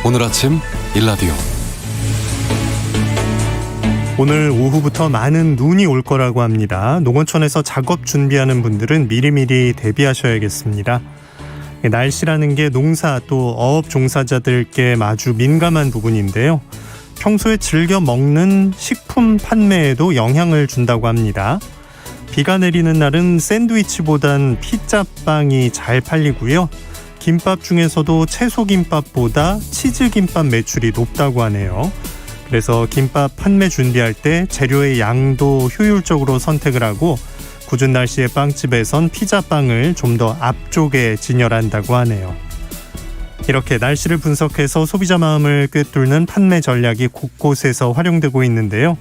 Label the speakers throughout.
Speaker 1: 오늘 아침 일라디오.
Speaker 2: 오늘 오후부터 많은 눈이 올 거라고 합니다. 농어촌에서 작업 준비하는 분들은 미리미리 대비하셔야겠습니다. 날씨라는 게 농사 또 어업 종사자들께 아주 민감한 부분인데요. 평소에 즐겨 먹는 식품 판매에도 영향을 준다고 합니다. 비가 내리는 날은 샌드위치보단 피자빵이 잘 팔리고요. 김밥 중에서도 채소김밥보다 치즈김밥 매출이 높다고 하네요. 그래서 김밥 판매 준비할 때 재료의 양도 효율적으로 선택을 하고 궂은 날씨의 빵집에선 피자빵을 좀 더 앞쪽에 진열한다고 하네요. 이렇게 날씨를 분석해서 소비자 마음을 꿰뚫는 판매 전략이 곳곳에서 활용되고 있는데요.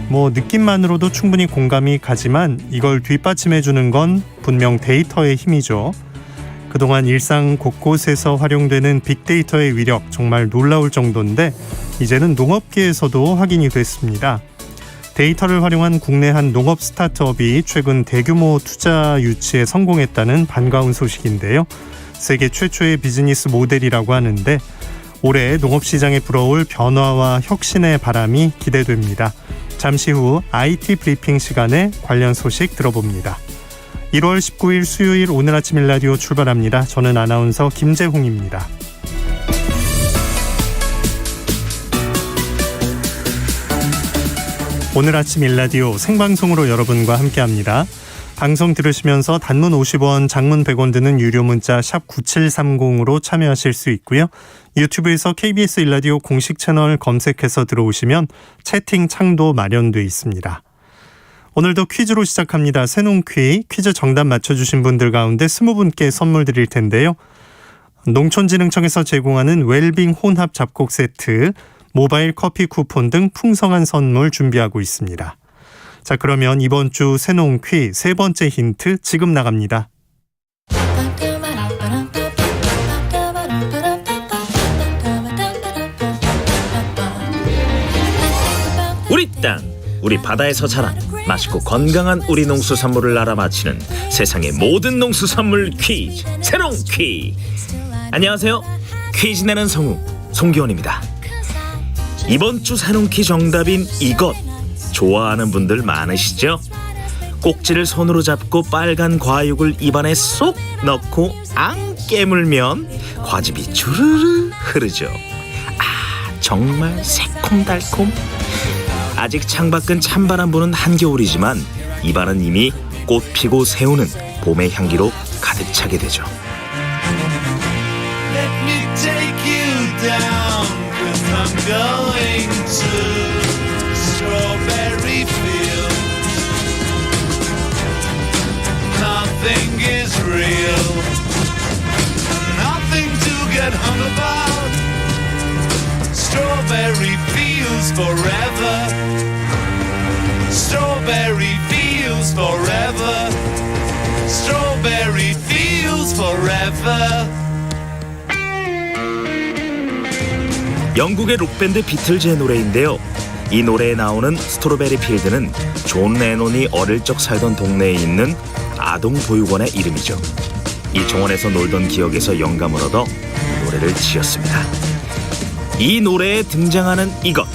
Speaker 2: 느낌만으로도 충분히 공감이 가지만 이걸 뒷받침해주는 건 분명 데이터의 힘이죠. 그동안 일상 곳곳에서 활용되는 빅데이터의 위력 정말 놀라울 정도인데 이제는 농업계에서도 확인이 됐습니다. 데이터를 활용한 국내 한 농업 스타트업이 최근 대규모 투자 유치에 성공했다는 반가운 소식인데요. 세계 최초의 비즈니스 모델이라고 하는데 올해 농업시장에 불어올 변화와 혁신의 바람이 기대됩니다. 잠시 후 IT 브리핑 시간에 관련 소식 들어봅니다. 1월 19일 수요일 오늘 아침 일라디오 출발합니다. 저는 아나운서 김재홍입니다. 오늘 아침 일라디오 생방송으로 여러분과 함께합니다. 방송 들으시면서 단문 50원, 장문 100원 드는 유료 문자 샵 9730으로 참여하실 수 있고요. 유튜브에서 KBS 일라디오 공식 채널 검색해서 들어오시면 채팅 창도 마련돼 있습니다. 오늘도 퀴즈로 시작합니다. 새농퀴 퀴즈 정답 맞춰주신 분들 가운데 20분께 선물 드릴 텐데요. 농촌진흥청에서 제공하는 웰빙 혼합 잡곡 세트, 모바일 커피 쿠폰 등 풍성한 선물 준비하고 있습니다. 자, 그러면 이번 주 새농퀴 세 번째 힌트 지금 나갑니다.
Speaker 3: 우리 땅, 우리 바다에서 자란 맛있고 건강한 우리 농수산물을 알아맞히는 세상의 모든 농수산물 퀴즈, 새농퀴. 안녕하세요. 퀴즈 내는 성우 송기원입니다. 이번 주 새농퀴 정답인 이것 좋아하는 분들 많으시죠? 꼭지를 손으로 잡고 빨간 과육을 입안에 쏙 넣고 앙 깨물면 과즙이 주르르 흐르죠. 정말 새콤달콤. 아직 창밖은 찬바람 부는 한겨울이지만 입안은 이미 꽃 피고 새우는 봄의 향기로 가득 차게 되죠.
Speaker 4: Let me take you down, 'cause I'm going to strawberry fields. Nothing is real, nothing to get hung about. Strawberry fields forever. Strawberry fields forever. Strawberry fields forever.
Speaker 3: 영국의 록밴드 비틀즈의 노래인데요. 이 노래에 나오는 스트로베리 필드는 존 레논이 어릴 적 살던 동네에 있는 아동 보육원의 이름이죠. 이 정원에서 놀던 기억에서 영감을 얻어 노래를 지었습니다. 이 노래에 등장하는 이것,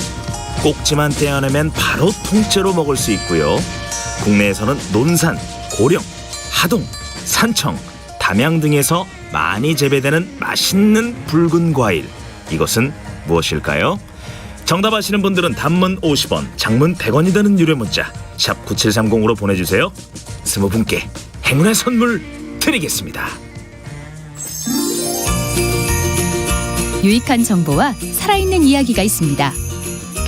Speaker 3: 꼭지만 떼어내면 바로 통째로 먹을 수 있고요. 국내에서는 논산, 고령, 하동, 산청, 담양 등에서 많이 재배되는 맛있는 붉은 과일, 이것은 무엇일까요? 정답 아시는 분들은 단문 50원, 장문 100원이 되는 유료 문자 샵 9730으로 보내주세요. 20분께 행운의 선물 드리겠습니다.
Speaker 5: 유익한 정보와 살아있는 이야기가 있습니다.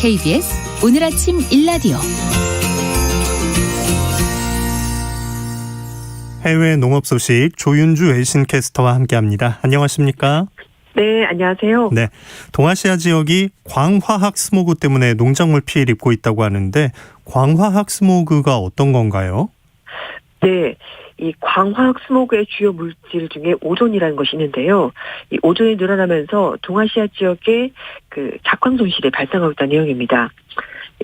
Speaker 5: KBS 오늘 아침 일라디오.
Speaker 2: 해외 농업 소식 조윤주 외신캐스터와 함께합니다. 안녕하십니까?
Speaker 6: 네, 안녕하세요.
Speaker 2: 네, 동아시아 지역이 광화학 스모그 때문에 농작물 피해를 입고 있다고 하는데 광화학 스모그가 어떤 건가요?
Speaker 6: 네, 이 광화학 스모그의 주요 물질 중에 오존이라는 것이 있는데요. 이 오존이 늘어나면서 동아시아 지역에 작황 손실이 발생하고 있다는 내용입니다.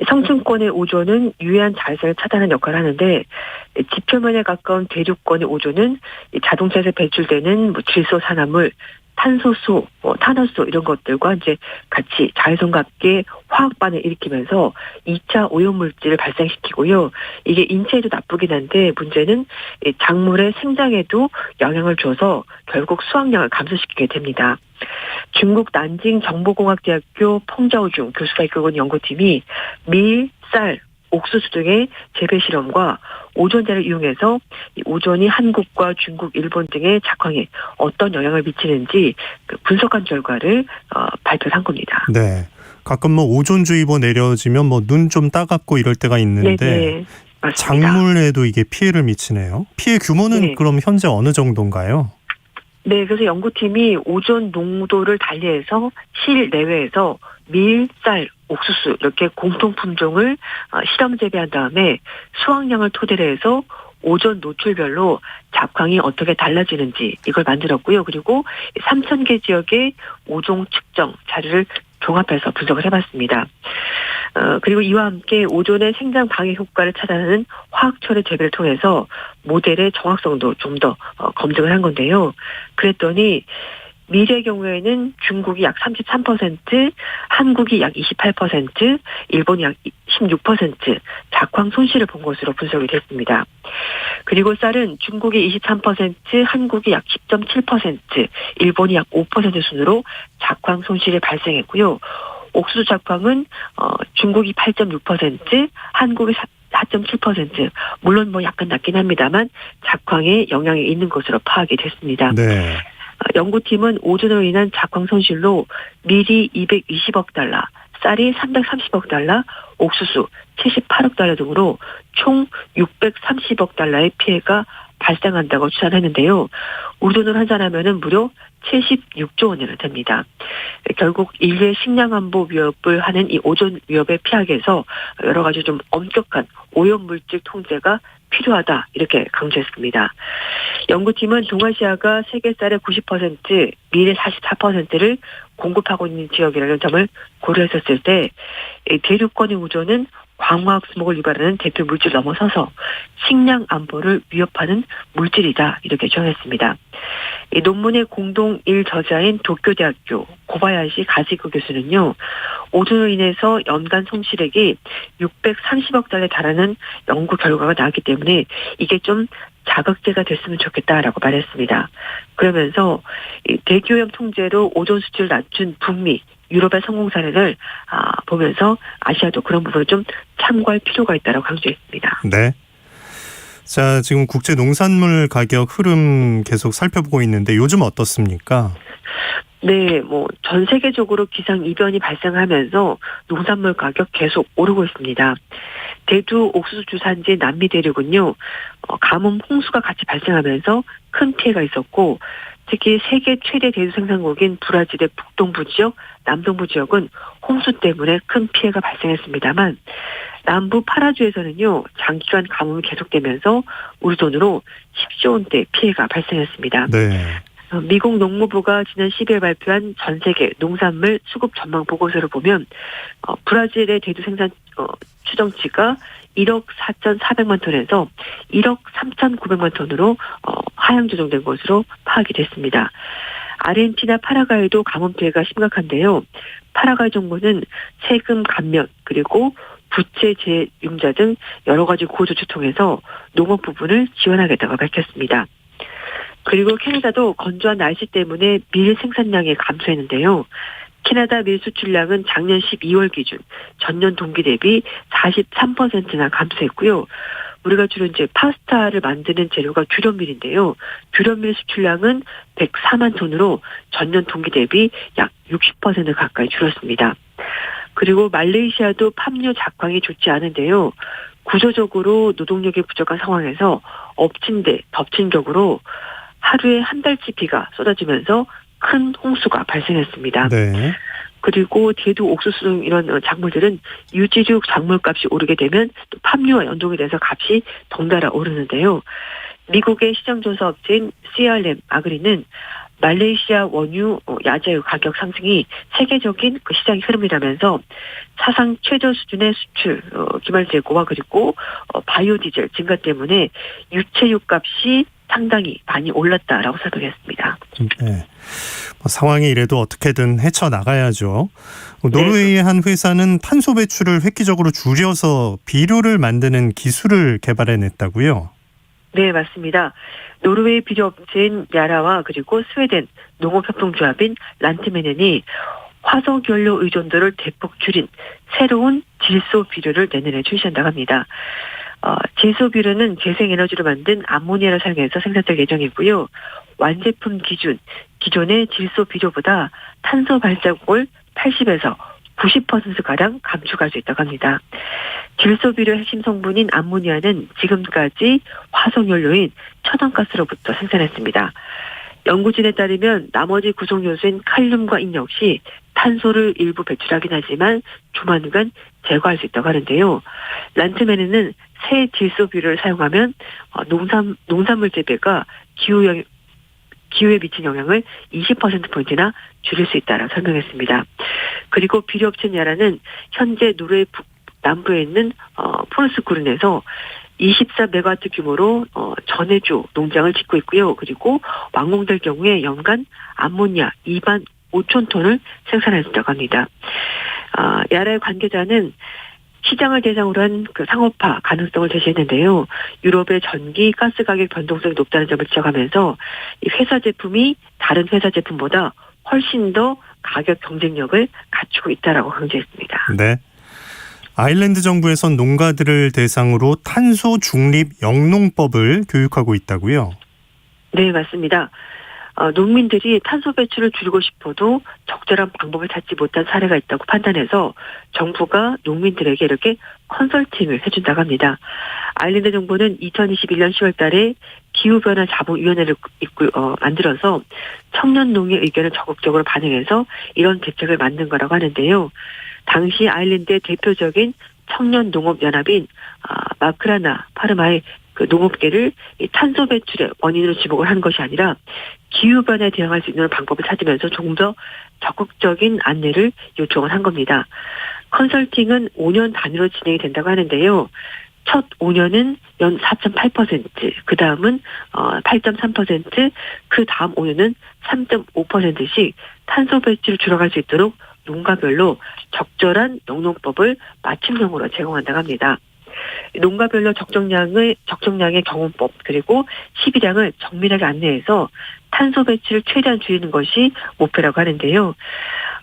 Speaker 6: 성층권의 오존은 유해한 자외선을 차단하는 역할을 하는데 지표면에 가까운 대륙권의 오존은 자동차에서 배출되는 질소 산화물, 탄소수, 탄화수 이런 것들과 이제 같이 자외선과 함께 화학반을 일으키면서 2차 오염물질을 발생시키고요. 이게 인체에도 나쁘긴 한데 문제는 이 작물의 생장에도 영향을 줘서 결국 수확량을 감소시키게 됩니다. 중국 난징 정보공학대학교 펑자오중 교수가 이끌어온 연구팀이 밀, 쌀, 옥수수 등의 재배 실험과 오존자를 이용해서 이 오존이 한국과 중국, 일본 등의 작황에 어떤 영향을 미치는지 그 분석한 결과를 발표한 겁니다.
Speaker 2: 네. 가끔 뭐 오존주의보 내려지면 뭐 눈 좀 따갑고 이럴 때가 있는데
Speaker 6: 네네. 맞습니다.
Speaker 2: 작물에도 이게 피해를 미치네요. 피해 규모는
Speaker 6: 네.
Speaker 2: 그럼 현재 어느 정도인가요?
Speaker 6: 네, 그래서 연구팀이 오존 농도를 달리해서 실내외에서 밀, 쌀, 옥수수 이렇게 공통 품종을 실험 재배한 다음에 수확량을 토대로 해서 오존 노출별로 작황이 어떻게 달라지는지 이걸 만들었고요. 그리고 3,000개 지역의 오존 측정 자료를 종합해서 분석을 해봤습니다. 그리고 이와 함께 오존의 생장 방해 효과를 찾아내는 화학철의 재배를 통해서 모델의 정확성도 좀 더 검증을 한 건데요. 그랬더니 밀의 경우에는 중국이 약 33%, 한국이 약 28%, 일본이 약 16% 작황 손실을 본 것으로 분석이 됐습니다. 그리고 쌀은 중국이 23%, 한국이 약 10.7%, 일본이 약 5% 순으로 작황 손실이 발생했고요. 옥수수 작황은 중국이 8.6%, 한국이 4.7%, 물론 뭐 약간 낮긴 합니다만 작황에 영향이 있는 것으로 파악이 됐습니다.
Speaker 2: 네.
Speaker 6: 연구팀은 오존으로 인한 작황 손실로 밀이 220억 달러, 쌀이 330억 달러, 옥수수 78억 달러 등으로 총 630억 달러의 피해가 발생한다고 추산했는데요. 우리 돈으로 환산하면은 무려 76조 원이나 됩니다. 결국 인류의 식량 안보 위협을 하는 이 오존 위협에 피하기위해서 여러 가지 좀 엄격한 오염물질 통제가 필요하다 이렇게 강조했습니다. 연구팀은 동아시아가 세계 쌀의 90%, 밀의 44%를 공급하고 있는 지역이라는 점을 고려했었을 때 대륙권의 오존은 광화학 스모그를 유발하는 대표 물질 넘어서서 식량 안보를 위협하는 물질이다 이렇게 정했습니다. 이 논문의 공동 1저자인 도쿄대학교 고바야시 가지코 교수는요. 오존으로 인해서 연간 손실액이 630억 달러에 달하는 연구 결과가 나왔기 때문에 이게 좀 자극제가 됐으면 좋겠다라고 말했습니다. 그러면서 이 대기오염 통제로 오존 수치를 낮춘 북미, 유럽의 성공 사례를 보면서 아시아도 그런 부분을 좀 참고할 필요가 있다고 강조했습니다.
Speaker 2: 네. 자, 지금 국제 농산물 가격 흐름 계속 살펴보고 있는데 요즘 어떻습니까?
Speaker 6: 네, 뭐 전 세계적으로 기상 이변이 발생하면서 농산물 가격 계속 오르고 있습니다. 대두 옥수수 주산지 남미 대륙은요, 가뭄 홍수가 같이 발생하면서 큰 피해가 있었고, 특히 세계 최대 대두 생산국인 브라질의 북동부 지역, 남동부 지역은 홍수 때문에 큰 피해가 발생했습니다만, 남부 파라주에서는요, 장기간 가뭄이 계속되면서 우리 돈으로 10조 원대 피해가 발생했습니다.
Speaker 2: 네.
Speaker 6: 미국 농무부가 지난 10일 발표한 전 세계 농산물 수급 전망 보고서를 보면 브라질의 대두 생산 추정치가 1억 4,400만 톤에서 1억 3,900만 톤으로 하향 조정된 것으로 파악이 됐습니다. 아르헨티나 파라과이도 가뭄 피해가 심각한데요. 파라과이 정부는 세금 감면 그리고 부채 재융자 등 여러 가지 구호조치 통해서 농업 부분을 지원하겠다고 밝혔습니다. 그리고 캐나다도 건조한 날씨 때문에 밀 생산량이 감소했는데요. 캐나다 밀 수출량은 작년 12월 기준 전년 동기 대비 43%나 감소했고요. 우리가 주로 이제 파스타를 만드는 재료가 듀럼밀인데요. 듀럼밀 수출량은 104만 톤으로 전년 동기 대비 약 60% 가까이 줄었습니다. 그리고 말레이시아도 팜유 작황이 좋지 않은데요. 구조적으로 노동력이 부족한 상황에서 엎친 데 덮친 격으로 하루에 한 달치 비가 쏟아지면서 큰 홍수가 발생했습니다.
Speaker 2: 네.
Speaker 6: 그리고 대두 옥수수 등 이런 작물들은 유지류 작물값이 오르게 되면 또 팜유와 연동이 돼서 값이 덩달아 오르는데요. 미국의 시장조사 업체인 CRM 아그리는 말레이시아 원유, 야자유 가격 상승이 세계적인 그 시장 흐름이라면서 사상 최저 수준의 수출, 기말 재고와 그리고 바이오 디젤 증가 때문에 유체유 값이 상당히 많이 올랐다라고 설명했습니다.
Speaker 2: 네. 상황이 이래도 어떻게든 헤쳐나가야죠. 노르웨이의 한 회사는 탄소 배출을 획기적으로 줄여서 비료를 만드는 기술을 개발해냈다고요?
Speaker 6: 네, 맞습니다. 노르웨이 비료업체인 야라와 그리고 스웨덴 농업협동조합인 란트메넨이 화석연료 의존도를 대폭 줄인 새로운 질소 비료를 내년에 출시한다고 합니다. 질소 비료는 재생에너지로 만든 암모니아를 사용해서 생산될 예정이고요. 완제품 기존의 질소 비료보다 탄소 발자국을 80에서 90%가량 감축할 수 있다고 합니다. 질소 비료 핵심 성분인 암모니아는 지금까지 화석연료인 천연가스로부터 생산했습니다. 연구진에 따르면 나머지 구성 요소인 칼륨과 인 역시 탄소를 일부 배출하긴 하지만 조만간 제거할 수 있다고 하는데요. 란트메넨은 새 질소 비료를 사용하면 농산물 재배가 기후에 미친 영향을 20%포인트나 줄일 수 있다라고 설명했습니다. 그리고 비료업체 야라는 현재 노르웨이 남부에 있는 포르스쿠른에서 24메가와트 규모로 전해주 농장을 짓고 있고요. 그리고 완공될 경우에 연간 암모니아 2만 5천 톤을 생산한다고 합니다. 야라의 관계자는 시장을 대상으로 한 그 상업화 가능성을 제시했는데요. 유럽의 전기, 가스 가격 변동성이 높다는 점을 지적하면서 이 회사 제품이 다른 회사 제품보다 훨씬 더 가격 경쟁력을 갖추고 있다라고 강조했습니다.
Speaker 2: 네. 아일랜드 정부에선 농가들을 대상으로 탄소 중립 영농법을 교육하고 있다고요?
Speaker 6: 네, 맞습니다. 농민들이 탄소 배출을 줄이고 싶어도 적절한 방법을 찾지 못한 사례가 있다고 판단해서 정부가 농민들에게 이렇게 컨설팅을 해준다고 합니다. 아일랜드 정부는 2021년 10월 달에 기후변화 자문위원회를 만들어서 청년 농의 의견을 적극적으로 반영해서 이런 대책을 만든 거라고 하는데요. 당시 아일랜드의 대표적인 청년 농업연합인 마크라나 파르마의 그 농업계를 이 탄소 배출의 원인으로 지목을 한 것이 아니라 기후변화에 대응할 수 있는 방법을 찾으면서 조금 더 적극적인 안내를 요청을 한 겁니다. 컨설팅은 5년 단위로 진행이 된다고 하는데요. 첫 5년은 연 4.8%, 그 다음은 8.3%, 그 다음 5년은 3.5%씩 탄소 배출을 줄여갈 수 있도록 농가별로 적절한 영농법을 맞춤형으로 제공한다고 합니다. 농가별로 적정량의 경험법 그리고 시비량을 정밀하게 안내해서 탄소 배출을 최대한 줄이는 것이 목표라고 하는데요.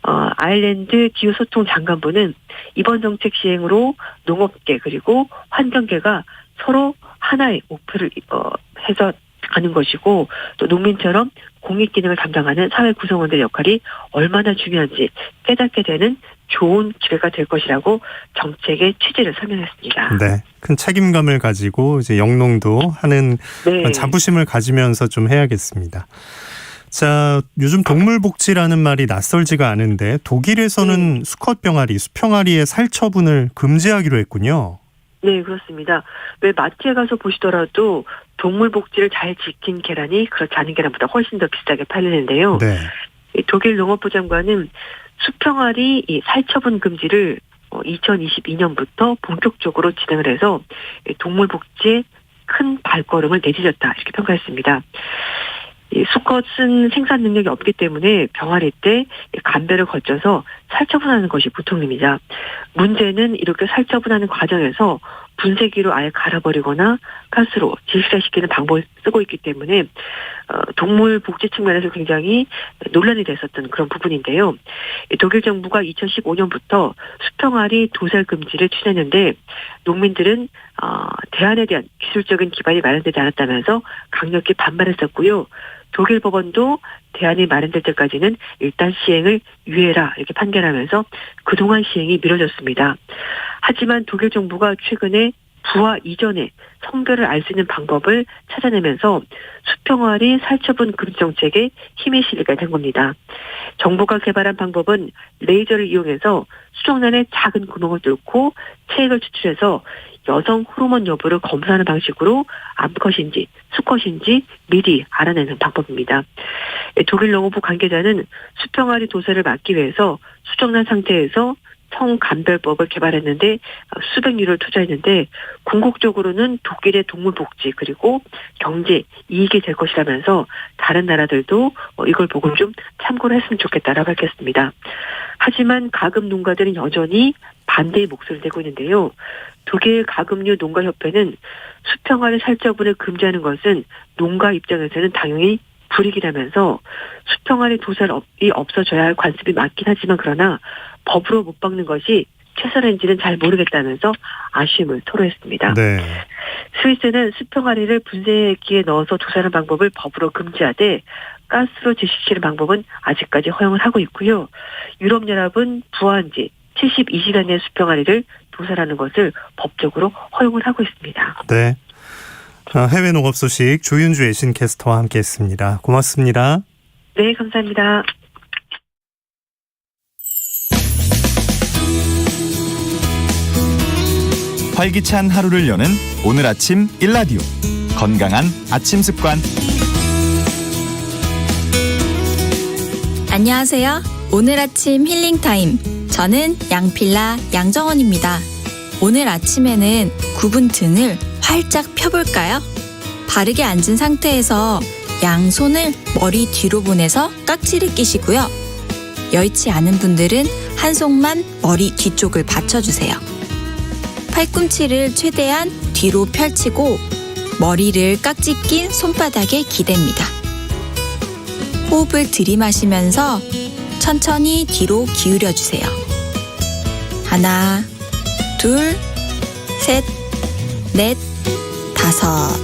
Speaker 6: 아일랜드 기후소통 장관부는 이번 정책 시행으로 농업계 그리고 환경계가 서로 하나의 목표를 해서 가는 것이고 또 농민처럼 공익 기능을 담당하는 사회 구성원들의 역할이 얼마나 중요한지 깨닫게 되는 좋은 기회가 될 것이라고 정책의 취지를 설명했습니다.
Speaker 2: 네, 큰 책임감을 가지고 이제 영농도 하는
Speaker 6: 네.
Speaker 2: 자부심을 가지면서 좀 해야겠습니다. 자, 요즘 동물복지라는 말이 낯설지가 않은데 독일에서는 수컷 병아리, 수평아리의 살처분을 금지하기로 했군요.
Speaker 6: 네, 그렇습니다. 왜 마트에 가서 보시더라도 동물 복지를 잘 지킨 계란이 그렇지 않은 계란보다 훨씬 더 비싸게 팔리는데요.
Speaker 2: 네.
Speaker 6: 독일 농업부 장관은 수평아리 이 살처분 금지를 2022년부터 본격적으로 진행을 해서 동물 복지에 큰 발걸음을 내디뎠다 이렇게 평가했습니다. 이 수컷은 생산 능력이 없기 때문에 병아리 때 감배를 거쳐서 살처분하는 것이 보통입니다. 문제는 이렇게 살처분하는 과정에서 분쇄기로 아예 갈아버리거나 가스로 질식시키는 방법을 쓰고 있기 때문에 동물 복지 측면에서 굉장히 논란이 됐었던 그런 부분인데요. 독일 정부가 2015년부터 수평아리 도살 금지를 추진했는데 농민들은 대안에 대한 기술적인 기반이 마련되지 않았다면서 강력히 반발했었고요. 독일 법원도 대안이 마련될 때까지는 일단 시행을 유예라 이렇게 판결하면서 그동안 시행이 미뤄졌습니다. 하지만 독일 정부가 최근에 부화 이전에 성별을 알 수 있는 방법을 찾아내면서 수평아리 살처분 금지 정책에 힘이 실리게 된 겁니다. 정부가 개발한 방법은 레이저를 이용해서 수정란에 작은 구멍을 뚫고 체액을 추출해서 여성 호르몬 여부를 검사하는 방식으로 암컷인지 수컷인지 미리 알아내는 방법입니다. 독일 농업부 관계자는 수평아리 도살을 막기 위해서 수정란 상태에서 성감별법을 개발했는데 수백 유로를 투자했는데 궁극적으로는 독일의 동물 복지 그리고 경제 이익이 될 것이라면서 다른 나라들도 이걸 보고 좀 참고를 했으면 좋겠다라고 밝혔습니다. 하지만 가금 농가들은 여전히 반대의 목소리를 내고 있는데요. 독일 가금류 농가협회는 수평알의 살처분을 금지하는 것은 농가 입장에서는 당연히 불이익이라면서 수평알의 도살이 없어져야 할 관습이 맞긴 하지만 그러나 법으로 못 박는 것이 최선인지는 잘 모르겠다면서 아쉬움을 토로했습니다.
Speaker 2: 네.
Speaker 6: 스위스는 수평알이를 분쇄기에 넣어서 도살하는 방법을 법으로 금지하되 가스로 제식시키는 방법은 아직까지 허용을 하고 있고요. 유럽연합은 부화한지 72시간 내 수평알이를 도살하는 것을 법적으로 허용을 하고 있습니다.
Speaker 2: 네. 해외 농업 소식 조윤주 애신 캐스터와 함께했습니다. 고맙습니다.
Speaker 6: 네, 감사합니다.
Speaker 1: 활기찬 하루를 여는 오늘 아침 일라디오 건강한 아침 습관.
Speaker 7: 안녕하세요. 오늘 아침 힐링타임. 저는 양필라 양정원입니다. 오늘 아침에는 굽은 등을 활짝 펴볼까요? 바르게 앉은 상태에서 양손을 머리 뒤로 보내서 깍지를 끼시고요. 여의치 않은 분들은 한 손만 머리 뒤쪽을 받쳐주세요. 팔꿈치를 최대한 뒤로 펼치고 머리를 깍지 낀 손바닥에 기댑니다. 호흡을 들이마시면서 천천히 뒤로 기울여주세요. 하나, 둘, 셋, 넷, 다섯.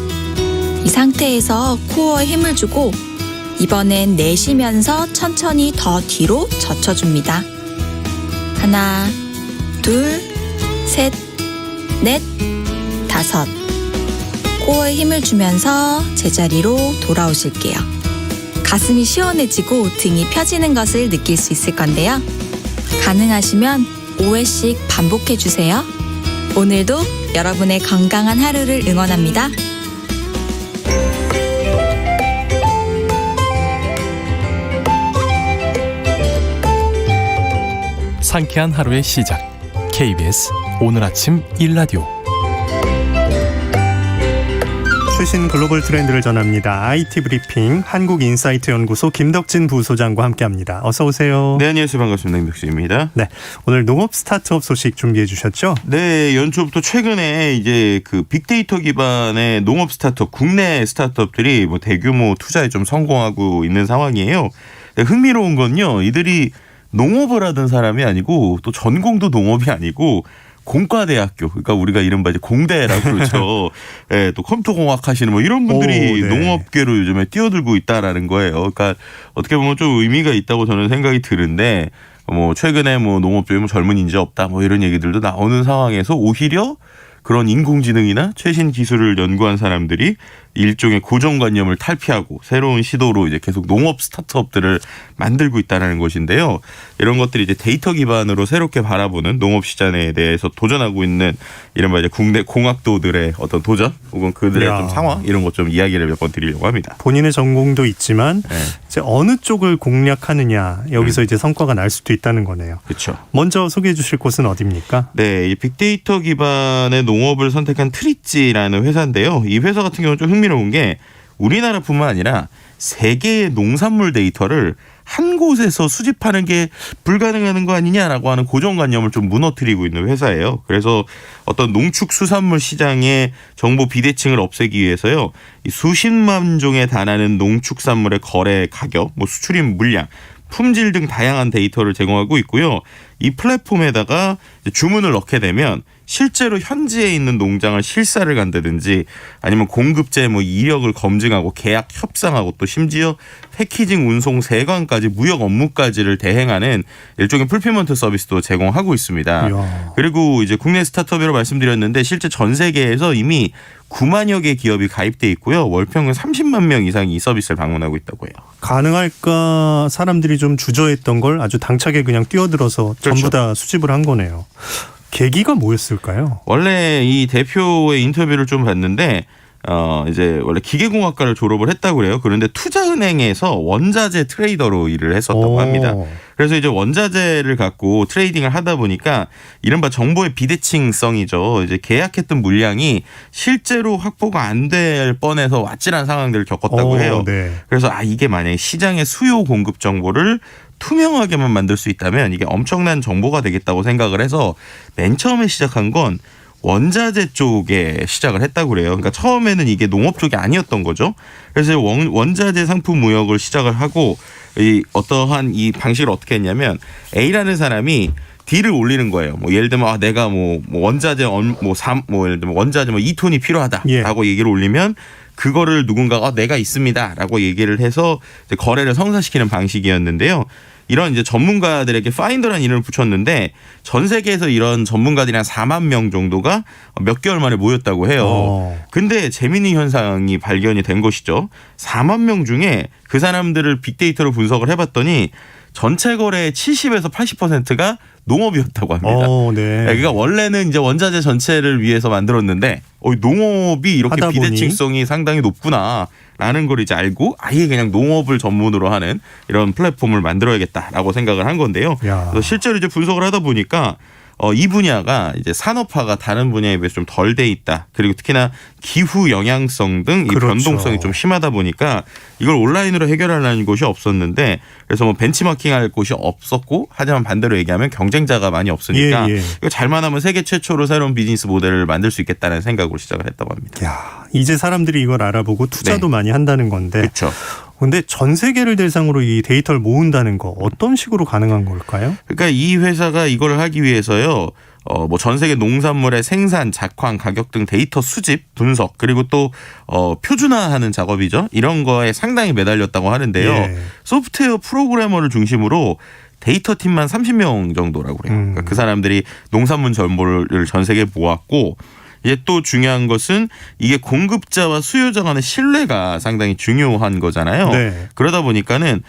Speaker 7: 이 상태에서 코어에 힘을 주고 이번엔 내쉬면서 천천히 더 뒤로 젖혀줍니다. 하나, 둘, 셋, 넷, 다섯. 코어에 힘을 주면서 제자리로 돌아오실게요. 가슴이 시원해지고 등이 펴지는 것을 느낄 수 있을 건데요. 가능하시면 5회씩 반복해주세요. 오늘도 여러분의 건강한 하루를 응원합니다.
Speaker 8: 상쾌한 하루의 시작. KBS 오늘 아침 일라디오.
Speaker 2: 최신 글로벌 트렌드를 전합니다. IT 브리핑 한국인사이트 연구소 김덕진 부소장과 함께합니다. 어서 오세요.
Speaker 9: 네, 안녕하세요. 반갑습니다. 김덕진입니다.
Speaker 2: 네, 오늘 농업 스타트업 소식 준비해 주셨죠?
Speaker 9: 네, 연초부터 최근에 이제 그 빅데이터 기반의 농업 스타트업, 국내 스타트업들이 뭐 대규모 투자에 좀 성공하고 있는 상황이에요. 네, 흥미로운 건요, 이들이 농업을 하던 사람이 아니고 또 전공도 농업이 아니고 공과대학교, 그러니까 우리가 이른바 이제 공대라고 그러죠. 네, 또 컴퓨터공학 하시는 뭐 이런 분들이
Speaker 2: 네.
Speaker 9: 농업계로 요즘에 뛰어들고 있다라는 거예요. 그러니까 어떻게 보면 좀 의미가 있다고 저는 생각이 드는데, 뭐 최근에 뭐 농업 쪽에 뭐 젊은 인재 없다 뭐 이런 얘기들도 나오는 상황에서 오히려 그런 인공지능이나 최신 기술을 연구한 사람들이 일종의 고정관념을 탈피하고 새로운 시도로 이제 계속 농업 스타트업들을 만들고 있다는 것인데요. 이런 것들이 이제 데이터 기반으로 새롭게 바라보는 농업 시장에 대해서 도전하고 있는 이른바 이제 국내 공학도들의 어떤 도전 혹은 그들의 좀 상황 이런 것 좀 이야기를 몇 번 드리려고 합니다.
Speaker 2: 본인의 전공도 있지만
Speaker 9: 네.
Speaker 2: 이제 어느 쪽을 공략하느냐 여기서 이제 성과가 날 수도 있다는 거네요.
Speaker 9: 그렇죠.
Speaker 2: 먼저 소개해 주실 곳은 어디입니까?
Speaker 9: 네, 이 빅데이터 기반의 농업을 선택한 트리찌라는 회사인데요. 이 회사 같은 경우는 좀 흥미로운 게 우리나라뿐만 아니라 세계의 농산물 데이터를 한 곳에서 수집하는 게 불가능한 거 아니냐라고 하는 고정관념을 좀 무너뜨리고 있는 회사예요. 그래서 어떤 농축수산물 시장의 정보 비대칭을 없애기 위해서요, 이 수십만 종에 달하는 농축산물의 거래 가격, 뭐 수출입 물량, 품질 등 다양한 데이터를 제공하고 있고요. 이 플랫폼에다가 주문을 넣게 되면 실제로 현지에 있는 농장을 실사를 간다든지 아니면 공급자의 뭐 이력을 검증하고 계약 협상하고 또 심지어 패키징, 운송, 세관까지 무역 업무까지를 대행하는 일종의 풀필먼트 서비스도 제공하고 있습니다.
Speaker 2: 이야.
Speaker 9: 그리고 이제 국내 스타트업이라고 말씀드렸는데 실제 전 세계에서 이미 9만여 개 기업이 가입돼 있고요. 월 평균 30만 명 이상이 이 서비스를 방문하고 있다고 해요.
Speaker 2: 가능할까 사람들이 좀 주저했던 걸 아주 당차게 그냥 뛰어들어서
Speaker 9: 그렇죠.
Speaker 2: 전부 다 수집을 한 거네요. 계기가 뭐였을까요?
Speaker 9: 원래 이 대표의 인터뷰를 좀 봤는데 이제 원래 기계공학과를 졸업을 했다고 그래요. 그런데 투자은행에서 원자재 트레이더로 일을 했었다고 합니다. 그래서 이제 원자재를 갖고 트레이딩을 하다 보니까 이른바 정보의 비대칭성이죠. 이제 계약했던 물량이 실제로 확보가 안 될 뻔해서 아찔한 상황들을 겪었다고 해요.
Speaker 2: 네.
Speaker 9: 그래서 이게 만약에 시장의 수요 공급 정보를 투명하게만 만들 수 있다면 이게 엄청난 정보가 되겠다고 생각을 해서 맨 처음에 시작한 건 원자재 쪽에 시작을 했다고 그래요. 그러니까 처음에는 이게 농업 쪽이 아니었던 거죠. 그래서 원자재 상품 무역을 시작을 하고 이 어떠한 이 방식을 어떻게 했냐면 A라는 사람이 딜을 올리는 거예요. 뭐 예를 들면 내가 뭐 원자재 예를 들면 원자재 2톤이 필요하다라고 얘기를 올리면 그거를 누군가가 내가 있습니다라고 얘기를 해서 이제 거래를 성사시키는 방식이었는데요. 이런 이제 전문가들에게 파인더라는 이름을 붙였는데 전 세계에서 이런 전문가들이 한 4만 명 정도가 몇 개월 만에 모였다고 해요. 근데 재미있는 현상이 발견이 된 것이죠. 4만 명 중에 그 사람들을 빅데이터로 분석을 해봤더니 전체 거래의 70에서 80%가 농업이었다고 합니다.
Speaker 2: 네.
Speaker 9: 그러니까 원래는 이제 원자재 전체를 위해서 만들었는데 농업이 이렇게 비대칭성이 상당히 높구나라는 걸 이제 알고 아예 그냥 농업을 전문으로 하는 이런 플랫폼을 만들어야겠다라고 생각을 한 건데요. 그래서 실제로 이제 분석을 하다 보니까 이 분야가 이제 산업화가 다른 분야에 비해서 좀 덜 돼 있다. 그리고 특히나 기후 영향성 등 이 변동성이 좀 심하다 보니까 이걸 온라인으로 해결하려는 곳이 없었는데 그래서 뭐 벤치마킹할 곳이 없었고 하지만 반대로 얘기하면 경쟁자가 많이 없으니까 이거 잘만 하면 세계 최초로 새로운 비즈니스 모델을 만들 수 있겠다는 생각으로 시작을 했다고 합니다.
Speaker 2: 이제 사람들이 이걸 알아보고 투자도 많이 한다는 건데.
Speaker 9: 그렇죠.
Speaker 2: 근데 전 세계를 대상으로 이 데이터를 모은다는 거 어떤 식으로 가능한 걸까요?
Speaker 9: 그러니까 이 회사가 이걸 하기 위해서요. 뭐 전 세계 농산물의 생산, 작황, 가격 등 데이터 수집, 분석 그리고 또 표준화하는 작업이죠. 이런 거에 상당히 매달렸다고 하는데요. 소프트웨어 프로그래머를 중심으로 데이터 팀만 30명 정도라고 그래요. 그러니까 그 사람들이 농산물 정보를 전 세계에 모았고 이제 또 중요한 것은 이게 공급자와 수요자 간의 신뢰가 상당히 중요한 거잖아요. 그러다 보니까는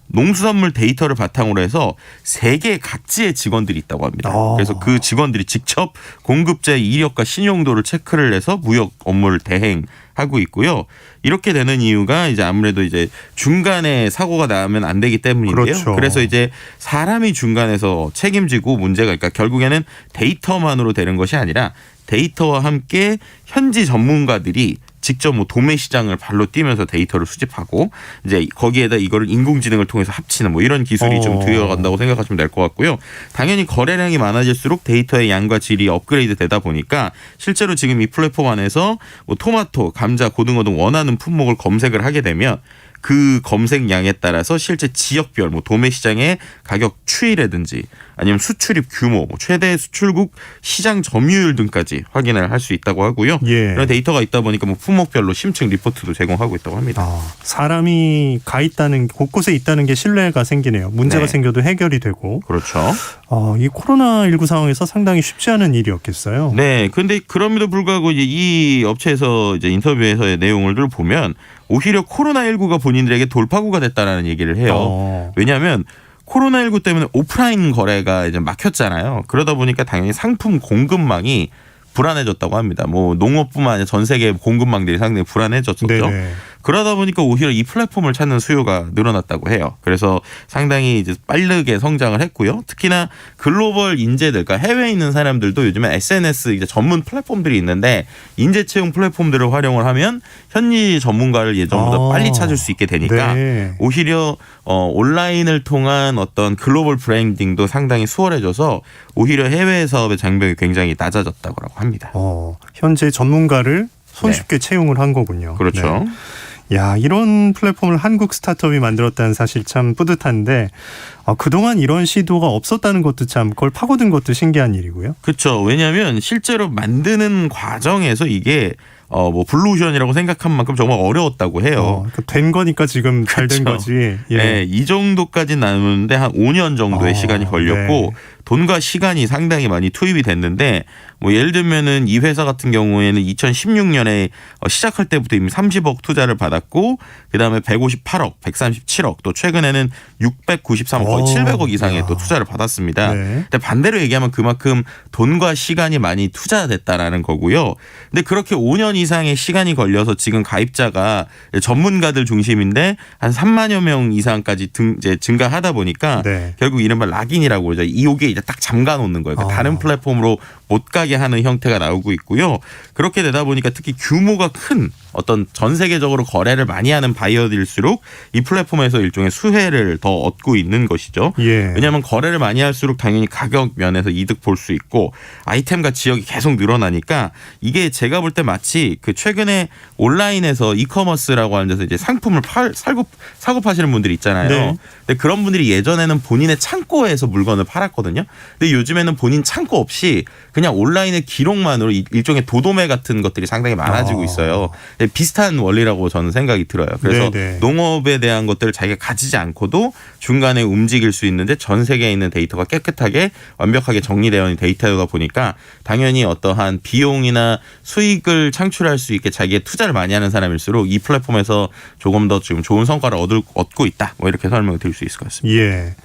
Speaker 9: 농수산물 데이터를 바탕으로 해서 세계 각지의 직원들이 있다고 합니다. 그래서 그 직원들이 직접 공급자의 이력과 신용도를 체크를 해서 무역 업무를 대행하고 있고요. 이렇게 되는 이유가 이제 아무래도 이제 중간에 사고가 나면 안 되기 때문인데요. 그래서 이제 사람이 중간에서 책임지고 문제가 그러니까 결국에는 데이터만으로 되는 것이 아니라 데이터와 함께 현지 전문가들이 직접 뭐 도매 시장을 발로 뛰면서 데이터를 수집하고 이제 거기에다 이거를 인공지능을 통해서 합치는 뭐 이런 기술이 좀 들어간다고 생각하시면 될 것 같고요. 당연히 거래량이 많아질수록 데이터의 양과 질이 업그레이드 되다 보니까 실제로 지금 이 플랫폼 안에서 뭐 토마토, 감자, 고등어 등 원하는 품목을 검색을 하게 되면 그 검색량에 따라서 실제 지역별 뭐 도매 시장의 가격 추이라든지 아니면 수출입 규모, 뭐 최대 수출국 시장 점유율 등까지 확인을 할 수 있다고 하고요. 이런 데이터가 있다 보니까 뭐 품목별로 심층 리포트도 제공하고 있다고 합니다.
Speaker 2: 사람이 가 있다는 곳곳에 있다는 게 신뢰가 생기네요. 문제가 생겨도 해결이 되고.
Speaker 9: 그렇죠.
Speaker 2: 이 코로나19 상황에서 상당히 쉽지 않은 일이었겠어요.
Speaker 9: 네, 그런데 그럼에도 불구하고 이제 이 업체에서 이제 인터뷰에서의 내용을 보면 오히려 코로나19가 본인들에게 돌파구가 됐다라는 얘기를 해요. 왜냐하면 코로나19 때문에 오프라인 거래가 이제 막혔잖아요. 그러다 보니까 당연히 상품 공급망이 불안해졌다고 합니다. 뭐 농업뿐만 아니라 전 세계 공급망들이 상당히 불안해졌었죠. 그러다 보니까 오히려 이 플랫폼을 찾는 수요가 늘어났다고 해요. 그래서 상당히 이제 빠르게 성장을 했고요. 특히나 글로벌 인재들, 그러니까 해외에 있는 사람들도 요즘에 SNS 이제 전문 플랫폼들이 있는데 인재 채용 플랫폼들을 활용을 하면 현지 전문가를 예전보다 빨리 찾을 수 있게 되니까 오히려 온라인을 통한 어떤 글로벌 브랜딩도 상당히 수월해져서 오히려 해외 사업의 장벽이 굉장히 낮아졌다고 합니다.
Speaker 2: 현재 전문가를 손쉽게 채용을 한 거군요.
Speaker 9: 그렇죠.
Speaker 2: 이런 플랫폼을 한국 스타트업이 만들었다는 사실 참 뿌듯한데 그동안 이런 시도가 없었다는 것도 참 그걸 파고든 것도 신기한 일이고요.
Speaker 9: 그렇죠. 왜냐하면 실제로 만드는 과정에서 이게 뭐 블루오션이라고 생각한 만큼 정말 어려웠다고 해요.
Speaker 2: 된 거니까 지금 잘 된 거지.
Speaker 9: 네, 이 정도까지 나누는데 한 5년 정도의 시간이 걸렸고 돈과 시간이 상당히 많이 투입이 됐는데 뭐 예를 들면은 이 회사 같은 경우에는 2016년에 시작할 때부터 이미 30억 투자를 받았고 그다음에 158억, 137억 또 최근에는 693억 거의 700억 이상의 또 투자를 받았습니다.
Speaker 2: 네.
Speaker 9: 근데 반대로 얘기하면 그만큼 돈과 시간이 많이 투자됐다라는 거고요. 근데 그렇게 5년 이상의 시간이 걸려서 지금 가입자가 전문가들 중심인데 한 3만여 명 이상까지 이제 증가하다 보니까
Speaker 2: 네.
Speaker 9: 결국 이른바 락인이라고 그러죠. 이게 이제 딱 잠가 놓는 거예요. 그러니까 다른 플랫폼으로 못 가게 하는 형태가 나오고 있고요. 그렇게 되다 보니까 특히 규모가 큰 어떤 전 세계적으로 거래를 많이 하는 바이어들일수록 이 플랫폼에서 일종의 수혜를 더 얻고 있는 것이죠.
Speaker 2: 예.
Speaker 9: 왜냐하면 거래를 많이 할수록 당연히 가격 면에서 이득 볼 수 있고 아이템과 지역이 계속 늘어나니까 이게 제가 볼 때 마치 그 최근에 온라인에서 이커머스라고 하는 데서 이제 상품을 사고 파시는 분들이 있잖아요.
Speaker 2: 네.
Speaker 9: 근데 그런 분들이 예전에는 본인의 창고에서 물건을 팔았거든요. 근데 요즘에는 본인 창고 없이 그냥 온라인의 기록만으로 일종의 도도매 같은 것들이 상당히 많아지고 있어요. 비슷한 원리라고 저는 생각이 들어요. 그래서
Speaker 2: 네네.
Speaker 9: 농업에 대한 것들을 자기가 가지지 않고도 중간에 움직일 수 있는데 전 세계에 있는 데이터가 깨끗하게 완벽하게 정리되어 있는 데이터다 보니까 당연히 어떠한 비용이나 수익을 창출할 수 있게 자기의 투자를 많이 하는 사람일수록 이 플랫폼에서 조금 더 지금 좋은 성과를 얻고 있다. 뭐 이렇게 설명을 드릴 수 있을 것 같습니다.
Speaker 2: 예.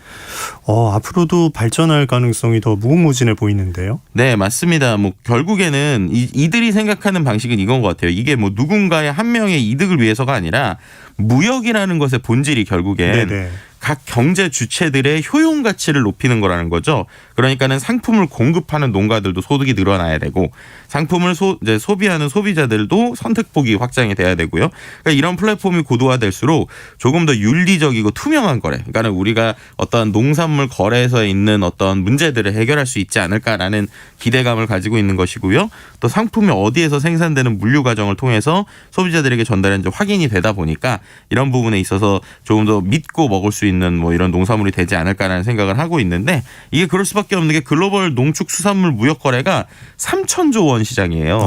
Speaker 2: 앞으로도 발전할 가능성이 더 무궁무진해 보이는데요.
Speaker 9: 네, 맞습니다. 뭐 결국에는 이들이 생각하는 방식은 이건 것 같아요. 이게 뭐 누군가의 한 명의 이득을 위해서가 아니라 무역이라는 것의 본질이 결국엔
Speaker 2: 네네.
Speaker 9: 각 경제 주체들의 효용 가치를 높이는 거라는 거죠. 그러니까는 상품을 공급하는 농가들도 소득이 늘어나야 되고 상품을 이제 소비하는 소비자들도 선택폭이 확장이 돼야 되고요. 그러니까 이런 플랫폼이 고도화될수록 조금 더 윤리적이고 투명한 거래. 그러니까는 우리가 어떤 농산물 거래에서 있는 어떤 문제들을 해결할 수 있지 않을까라는 기대감을 가지고 있는 것이고요. 또 상품이 어디에서 생산되는 물류 과정을 통해서 소비자들에게 전달하는지 확인이 되다 보니까 이런 부분에 있어서 조금 더 믿고 먹을 수 있는 뭐 이런 농산물이 되지 않을까라는 생각을 하고 있는데 이게 그럴 수밖에 없는 게 글로벌 농축수산물 무역 거래가 3,000조 원 시장이에요.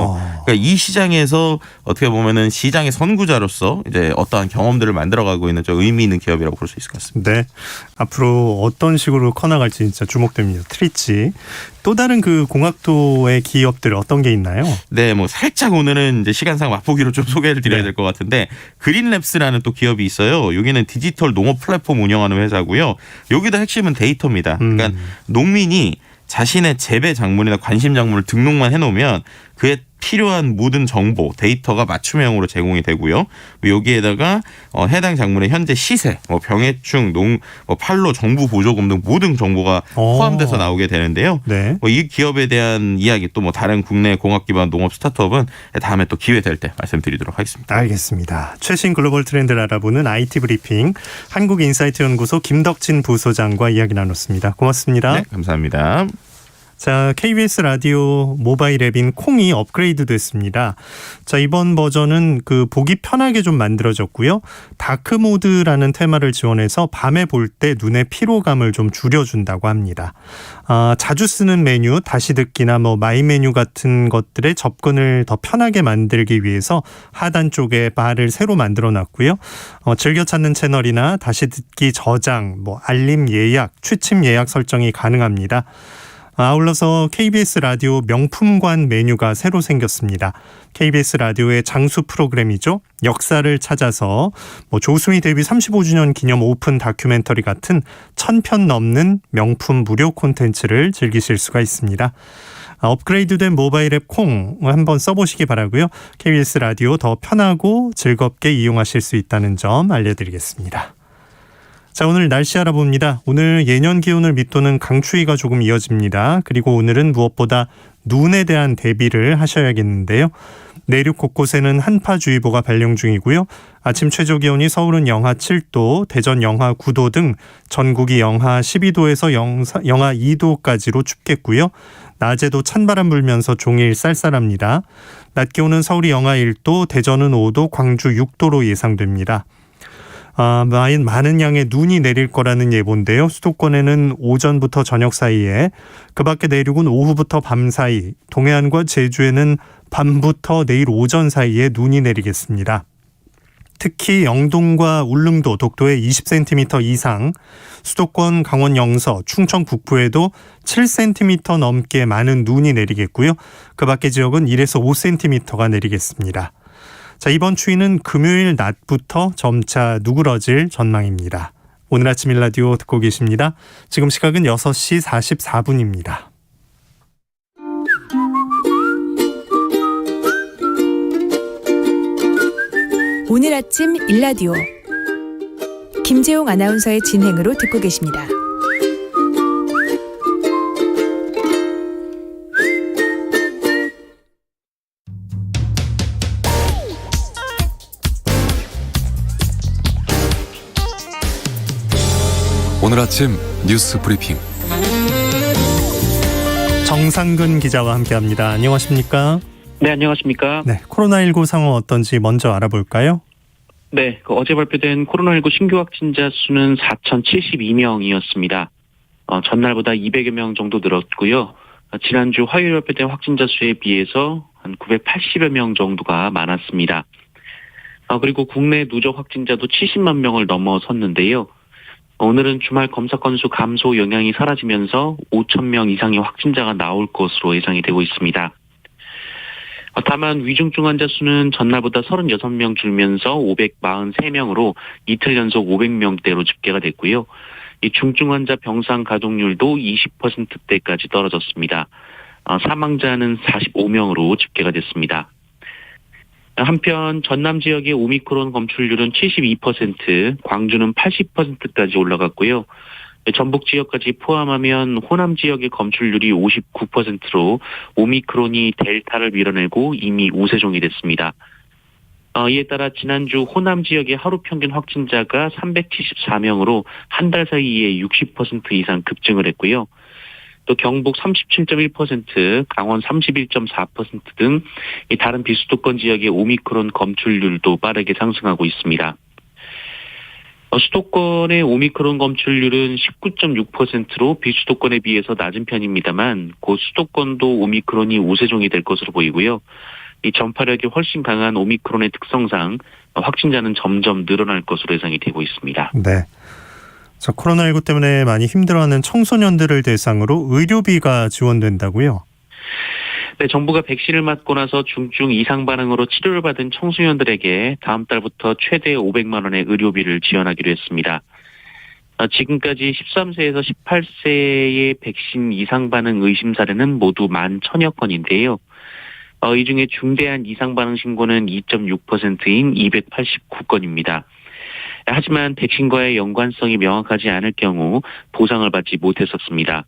Speaker 9: 그러니까 이 시장에서 어떻게 보면은 시장의 선구자로서 이제 어떠한 경험들을 만들어가고 있는 좀 의미 있는 기업이라고 볼 수 있을 것 같습니다.
Speaker 2: 네. 앞으로 어떤 식으로 커나갈지 진짜 주목됩니다. 트리치. 또 다른 그 공학도의 기업들 어떤 게 있나요?
Speaker 9: 네, 뭐 살짝 오늘은 이제 시간상 맛보기로 좀 소개를 드려야 될 것 같은데 그린랩스라는 또 기업이 있어요. 여기는 디지털 농업 플랫폼 운영하는 회사고요. 여기도 핵심은 데이터입니다. 그러니까 농민이 자신의 재배 작물이나 관심 작물을 등록만 해놓으면 그에 필요한 모든 정보, 데이터가 맞춤형으로 제공이 되고요. 여기에다가 해당 작물의 현재 시세, 병해충, 판로, 정부 보조금 등 모든 정보가 포함돼서 나오게 되는데요.
Speaker 2: 네.
Speaker 9: 이 기업에 대한 이야기 또 다른 국내 공학 기반 농업 스타트업은 다음에 또 기회 될 때 말씀드리도록 하겠습니다.
Speaker 2: 알겠습니다. 최신 글로벌 트렌드를 알아보는 IT 브리핑 한국인사이트 연구소 김덕진 부소장과 이야기 나눴습니다. 고맙습니다.
Speaker 9: 네, 감사합니다.
Speaker 2: 자, KBS 라디오 모바일 앱인 콩이 업그레이드 됐습니다. 자, 이번 버전은 그 보기 편하게 좀 만들어졌고요. 다크 모드라는 테마를 지원해서 밤에 볼 때 눈의 피로감을 좀 줄여준다고 합니다. 자주 쓰는 메뉴, 다시 듣기나 마이 메뉴 같은 것들의 접근을 더 편하게 만들기 위해서 하단 쪽에 바를 새로 만들어 놨고요. 즐겨 찾는 채널이나 다시 듣기 저장, 알림 예약, 취침 예약 설정이 가능합니다. 아울러서 KBS 라디오 명품관 메뉴가 새로 생겼습니다. KBS 라디오의 장수 프로그램이죠. 역사를 찾아서 조수미 데뷔 35주년 기념 오픈 다큐멘터리 같은 1000편 넘는 명품 무료 콘텐츠를 즐기실 수가 있습니다. 업그레이드된 모바일 앱 콩 한번 써보시기 바라고요. KBS 라디오 더 편하고 즐겁게 이용하실 수 있다는 점 알려드리겠습니다. 자, 오늘 날씨 알아봅니다. 오늘 예년 기온을 밑도는 강추위가 조금 이어집니다. 그리고 오늘은 무엇보다 눈에 대한 대비를 하셔야겠는데요. 내륙 곳곳에는 한파주의보가 발령 중이고요. 아침 최저 기온이 서울은 영하 7도, 대전 영하 9도 등 전국이 영하 12도에서 영하 2도까지로 춥겠고요. 낮에도 찬바람 불면서 종일 쌀쌀합니다. 낮 기온은 서울이 영하 1도, 대전은 5도, 광주 6도로 예상됩니다. 많은 양의 눈이 내릴 거라는 예보인데요. 수도권에는 오전부터 저녁 사이에, 그 밖에 내륙은 오후부터 밤 사이, 동해안과 제주에는 밤부터 내일 오전 사이에 눈이 내리겠습니다. 특히 영동과 울릉도, 독도에 20cm 이상, 수도권 강원 영서, 충청 북부에도 7cm 넘게 많은 눈이 내리겠고요. 그 밖의 지역은 1에서 5cm가 내리겠습니다. 자, 이번 추위는 금요일 낮부터 점차 누그러질 전망입니다. 오늘 아침 일라디오 듣고 계십니다. 지금 시각은 6시 44분입니다.
Speaker 10: 오늘 아침 일라디오 김재용 아나운서의 진행으로 듣고 계십니다.
Speaker 8: 오늘 아침 뉴스 브리핑
Speaker 2: 정상근 기자와 함께합니다. 안녕하십니까?
Speaker 11: 네, 안녕하십니까?
Speaker 2: 네, 코로나19 상황 어떤지 먼저 알아볼까요?
Speaker 11: 네, 어제 발표된 코로나19 신규 확진자 수는 4,072명이었습니다. 전날보다 200여 명 정도 늘었고요. 지난주 화요일 발표된 확진자 수에 비해서 한 980여 명 정도가 많았습니다. 그리고 국내 누적 확진자도 70만 명을 넘어섰는데요. 오늘은 주말 검사 건수 감소 영향이 사라지면서 5,000명 이상의 확진자가 나올 것으로 예상이 되고 있습니다. 다만 위중증 환자 수는 전날보다 36명 줄면서 543명으로 이틀 연속 500명대로 집계가 됐고요. 이 중증 환자 병상 가동률도 20%대까지 떨어졌습니다. 사망자는 45명으로 집계가 됐습니다. 한편 전남 지역의 오미크론 검출률은 72%, 광주는 80%까지 올라갔고요. 전북 지역까지 포함하면 호남 지역의 검출률이 59%로 오미크론이 델타를 밀어내고 이미 우세종이 됐습니다. 이에 따라 지난주 호남 지역의 하루 평균 확진자가 374명으로 한 달 사이에 60% 이상 급증을 했고요. 또 경북 37.1%, 강원 31.4% 등 다른 비수도권 지역의 오미크론 검출률도 빠르게 상승하고 있습니다. 수도권의 오미크론 검출률은 19.6%로 비수도권에 비해서 낮은 편입니다만 곧 수도권도 오미크론이 우세종이 될 것으로 보이고요. 이 전파력이 훨씬 강한 오미크론의 특성상 확진자는 점점 늘어날 것으로 예상이 되고 있습니다.
Speaker 2: 네. 자, 코로나19 때문에 많이 힘들어하는 청소년들을 대상으로 의료비가 지원된다고요?
Speaker 11: 네, 정부가 백신을 맞고 나서 중증 이상 반응으로 치료를 받은 청소년들에게 다음 달부터 최대 500만 원의 의료비를 지원하기로 했습니다. 지금까지 13세에서 18세의 백신 이상 반응 의심 사례는 모두 11,000여 건인데요. 이 중에 중대한 이상 반응 신고는 2.6%인 289건입니다. 하지만 백신과의 연관성이 명확하지 않을 경우 보상을 받지 못했었습니다.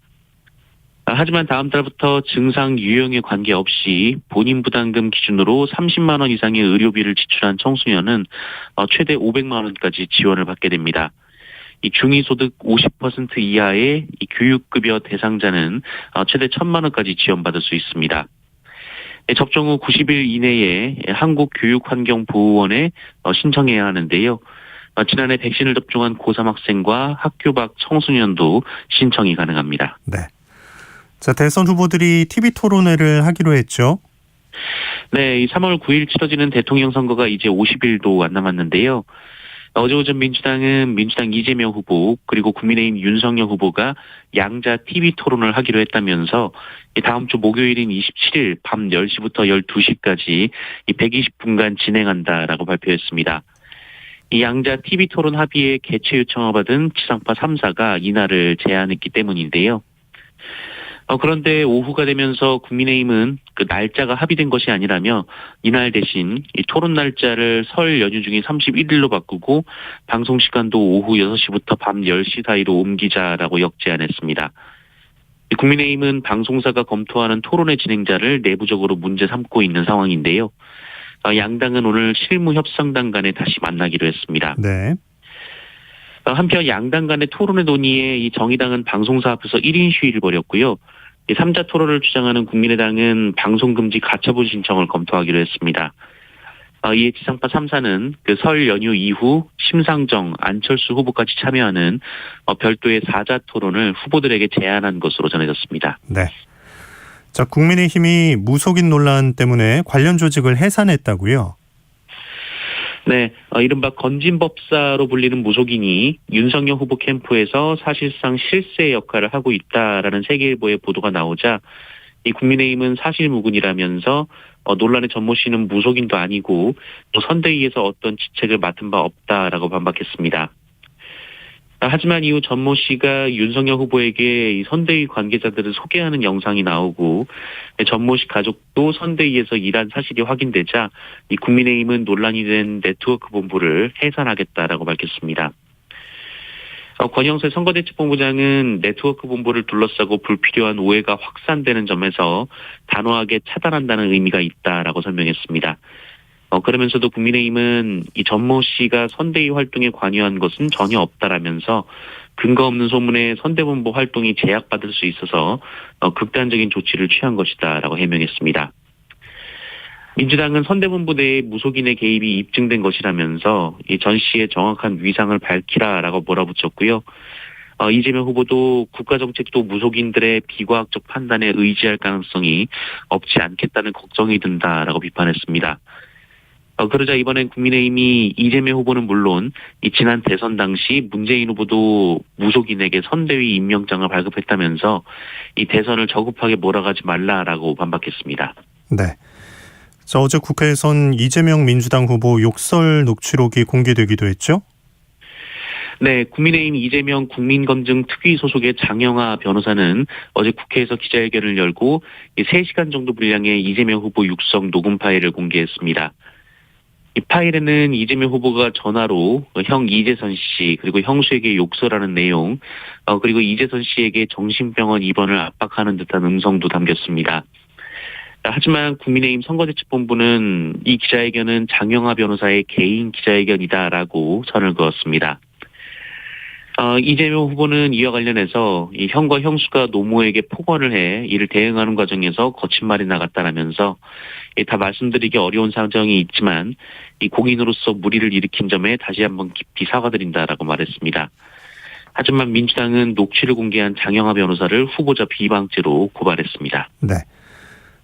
Speaker 11: 하지만 다음 달부터 증상 유형에 관계없이 본인 부담금 기준으로 30만 원 이상의 의료비를 지출한 청소년은 최대 500만 원까지 지원을 받게 됩니다. 이 중위소득 50% 이하의 이 교육급여 대상자는 최대 1,000만 원까지 지원받을 수 있습니다. 접종 후 90일 이내에 한국교육환경보호원에 신청해야 하는데요. 지난해 백신을 접종한 고3 학생과 학교 밖 청소년도 신청이 가능합니다.
Speaker 2: 네. 자, 대선 후보들이 TV 토론회를 하기로 했죠.
Speaker 11: 네, 이 3월 9일 치러지는 대통령 선거가 이제 50일도 안 남았는데요. 어제 오전 민주당은 민주당 이재명 후보 그리고 국민의힘 윤석열 후보가 양자 TV 토론을 하기로 했다면서 다음 주 목요일인 27일 밤 10시부터 12시까지 120분간 진행한다라고 발표했습니다. 이 양자 TV 토론 합의에 개최 요청을 받은 지상파 3사가 이날을 제안했기 때문인데요. 그런데 오후가 되면서 국민의힘은 그 날짜가 합의된 것이 아니라며 이날 대신 이 토론 날짜를 설 연휴 중인 31일로 바꾸고 방송 시간도 오후 6시부터 밤 10시 사이로 옮기자라고 역제안했습니다. 국민의힘은 방송사가 검토하는 토론회 진행자를 내부적으로 문제 삼고 있는 상황인데요. 양당은 오늘 실무협상단 간에 다시 만나기로 했습니다.
Speaker 2: 네.
Speaker 11: 한편 양당 간의 토론회 논의에 이 정의당은 방송사 앞에서 1인 시위를 벌였고요. 3자 토론을 주장하는 국민의당은 방송금지 가처분 신청을 검토하기로 했습니다. 이에 지상파 3사는 그 설 연휴 이후 심상정, 안철수 후보까지 참여하는 별도의 4자 토론을 후보들에게 제안한 것으로 전해졌습니다.
Speaker 2: 네. 자, 국민의힘이 무속인 논란 때문에 관련 조직을 해산했다고요?
Speaker 11: 네, 이른바 건진법사로 불리는 무속인이 윤석열 후보 캠프에서 사실상 실세 역할을 하고 있다라는 세계일보의 보도가 나오자 이 국민의힘은 사실무근이라면서 논란의 전모 씨는 무속인도 아니고 또 선대위에서 어떤 직책을 맡은 바 없다라고 반박했습니다. 하지만 이후 전모 씨가 윤석열 후보에게 이 선대위 관계자들을 소개하는 영상이 나오고 전모 씨 가족도 선대위에서 일한 사실이 확인되자 이 국민의힘은 논란이 된 네트워크 본부를 해산하겠다라고 밝혔습니다. 권영세 선거대책본부장은 네트워크 본부를 둘러싸고 불필요한 오해가 확산되는 점에서 단호하게 차단한다는 의미가 있다라고 설명했습니다. 그러면서도 국민의힘은 이 전모 씨가 선대위 활동에 관여한 것은 전혀 없다라면서 근거 없는 소문에 선대본부 활동이 제약받을 수 있어서 극단적인 조치를 취한 것이다라고 해명했습니다. 민주당은 선대본부 내에 무속인의 개입이 입증된 것이라면서 이 전 씨의 정확한 위상을 밝히라라고 몰아붙였고요. 이재명 후보도 국가정책도 무속인들의 비과학적 판단에 의지할 가능성이 없지 않겠다는 걱정이 든다라고 비판했습니다. 그러자 이번엔 국민의힘이 이재명 후보는 물론 이 지난 대선 당시 문재인 후보도 무속인에게 선대위 임명장을 발급했다면서 이 대선을 저급하게 몰아가지 말라라고 반박했습니다.
Speaker 2: 네. 자, 어제 국회에선 이재명 민주당 후보 욕설 녹취록이 공개되기도 했죠?
Speaker 11: 네, 국민의힘 이재명 국민검증 특위 소속의 장영하 변호사는 어제 국회에서 기자회견을 열고 3시간 정도 분량의 이재명 후보 육성 녹음 파일을 공개했습니다. 이 파일에는 이재명 후보가 전화로 형 이재선 씨 그리고 형수에게 욕설하는 내용 그리고 이재선 씨에게 정신병원 입원을 압박하는 듯한 음성도 담겼습니다. 하지만 국민의힘 선거대책본부는 이 기자회견은 장영하 변호사의 개인 기자회견이다라고 선을 그었습니다. 이재명 후보는 이와 관련해서 이 형과 형수가 노모에게 폭언을 해 이를 대응하는 과정에서 거친 말이 나갔다라면서 다 말씀드리기 어려운 사정이 있지만 이 공인으로서 무리를 일으킨 점에 다시 한번 깊이 사과드린다라고 말했습니다. 하지만 민주당은 녹취를 공개한 장영하 변호사를 후보자 비방죄로 고발했습니다.
Speaker 2: 네.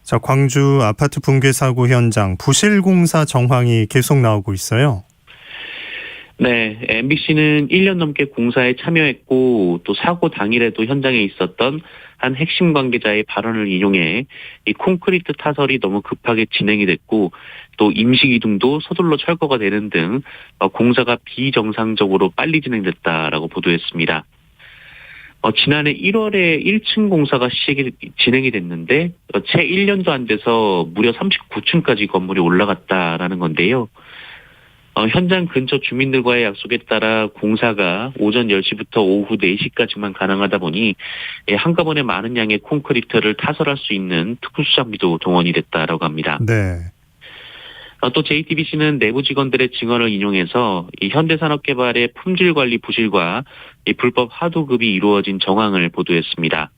Speaker 2: 자, 광주 아파트 붕괴 사고 현장 부실 공사 정황이 계속 나오고 있어요.
Speaker 11: 네, MBC는 1년 넘게 공사에 참여했고 또 사고 당일에도 현장에 있었던 한 핵심 관계자의 발언을 인용해 이 콘크리트 타설이 너무 급하게 진행이 됐고 또 임시 기둥도 서둘러 철거가 되는 등 공사가 비정상적으로 빨리 진행됐다라고 보도했습니다. 지난해 1월에 1층 공사가 진행이 됐는데 채 1년도 안 돼서 무려 39층까지 건물이 올라갔다라는 건데요. 현장 근처 주민들과의 약속에 따라 공사가 오전 10시부터 오후 4시까지만 가능하다 보니 한꺼번에 많은 양의 콘크리트를 타설할 수 있는 특수 장비도 동원이 됐다라고 합니다.
Speaker 2: 네.
Speaker 11: 또 JTBC는 내부 직원들의 증언을 인용해서 이 현대산업개발의 품질관리 부실과 이 불법 하도급이 이루어진 정황을 보도했습니다.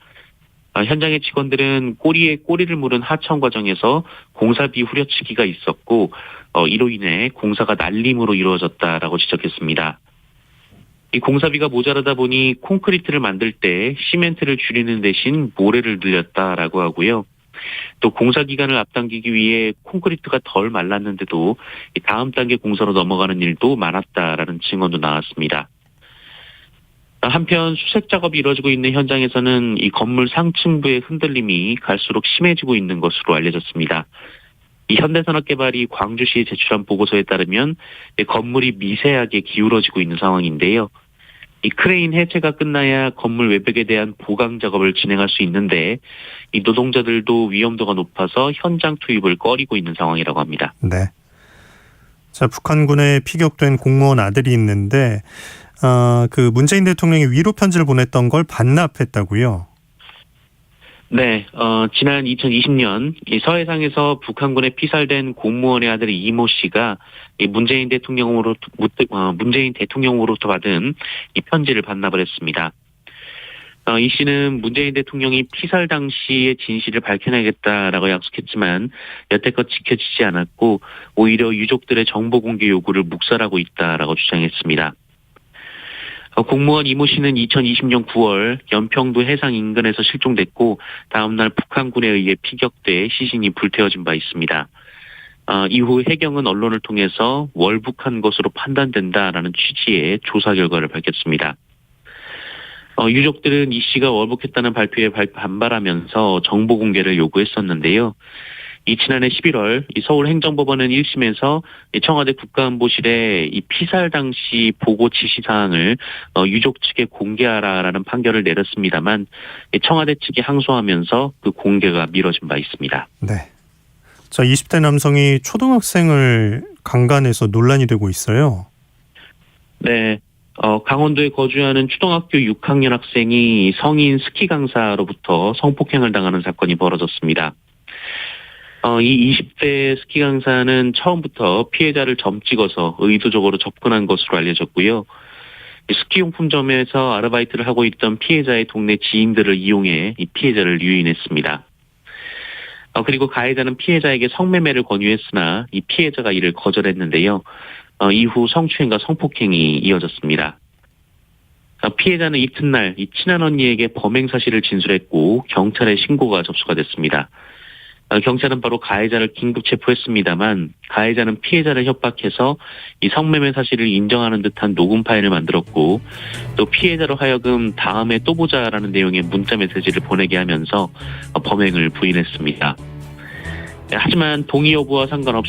Speaker 11: 현장의 직원들은 꼬리에 꼬리를 물은 하청 과정에서 공사비 후려치기가 있었고 이로 인해 공사가 날림으로 이루어졌다라고 지적했습니다. 이 공사비가 모자라다 보니 콘크리트를 만들 때 시멘트를 줄이는 대신 모래를 늘렸다라고 하고요. 또 공사 기간을 앞당기기 위해 콘크리트가 덜 말랐는데도 다음 단계 공사로 넘어가는 일도 많았다라는 증언도 나왔습니다. 한편 수색 작업이 이루어지고 있는 현장에서는 이 건물 상층부의 흔들림이 갈수록 심해지고 있는 것으로 알려졌습니다. 이 현대산업개발이 광주시에 제출한 보고서에 따르면 건물이 미세하게 기울어지고 있는 상황인데요. 이 크레인 해체가 끝나야 건물 외벽에 대한 보강 작업을 진행할 수 있는데 이 노동자들도 위험도가 높아서 현장 투입을 꺼리고 있는 상황이라고 합니다.
Speaker 2: 네. 자, 북한군에 피격된 공무원 아들이 있는데 그 문재인 대통령이 위로 편지를 보냈던 걸 반납했다고요?
Speaker 11: 네, 지난 2020년 이 서해상에서 북한군에 피살된 공무원의 아들 이모 씨가 이 문재인 대통령으로부터 받은 이 편지를 반납을 했습니다. 이 씨는 문재인 대통령이 피살 당시의 진실을 밝혀내겠다라고 약속했지만 여태껏 지켜지지 않았고 오히려 유족들의 정보 공개 요구를 묵살하고 있다라고 주장했습니다. 공무원 이모 씨는 2020년 9월 연평도 해상 인근에서 실종됐고 다음날 북한군에 의해 피격돼 시신이 불태워진 바 있습니다. 이후 해경은 언론을 통해서 월북한 것으로 판단된다라는 취지의 조사 결과를 밝혔습니다. 유족들은 이 씨가 월북했다는 발표에 반발하면서 정보 공개를 요구했었는데요. 지난해 11월 서울행정법원은 1심에서 청와대 국가안보실에 이 피살 당시 보고 지시사항을 유족 측에 공개하라라는 판결을 내렸습니다만 청와대 측이 항소하면서 그 공개가 미뤄진 바 있습니다.
Speaker 2: 네. 자, 20대 남성이 초등학생을 강간해서 논란이 되고 있어요.
Speaker 11: 네. 강원도에 거주하는 초등학교 6학년 학생이 성인 스키 강사로부터 성폭행을 당하는 사건이 벌어졌습니다. 이 20대 스키 강사는 처음부터 피해자를 점 찍어서 의도적으로 접근한 것으로 알려졌고요. 스키용품점에서 아르바이트를 하고 있던 피해자의 동네 지인들을 이용해 이 피해자를 유인했습니다. 그리고 가해자는 피해자에게 성매매를 권유했으나 이 피해자가 이를 거절했는데요. 이후 성추행과 성폭행이 이어졌습니다. 피해자는 이튿날 이 친한 언니에게 범행 사실을 진술했고 경찰에 신고가 접수가 됐습니다. 경찰은 바로 가해자를 긴급 체포했습니다만 가해자는 피해자를 협박해서 이 성매매 사실을 인정하는 듯한 녹음 파일을 만들었고 또 피해자로 하여금 다음에 또 보자라는 내용의 문자 메시지를 보내게 하면서 범행을 부인했습니다. 하지만 동의 여부와 상관없이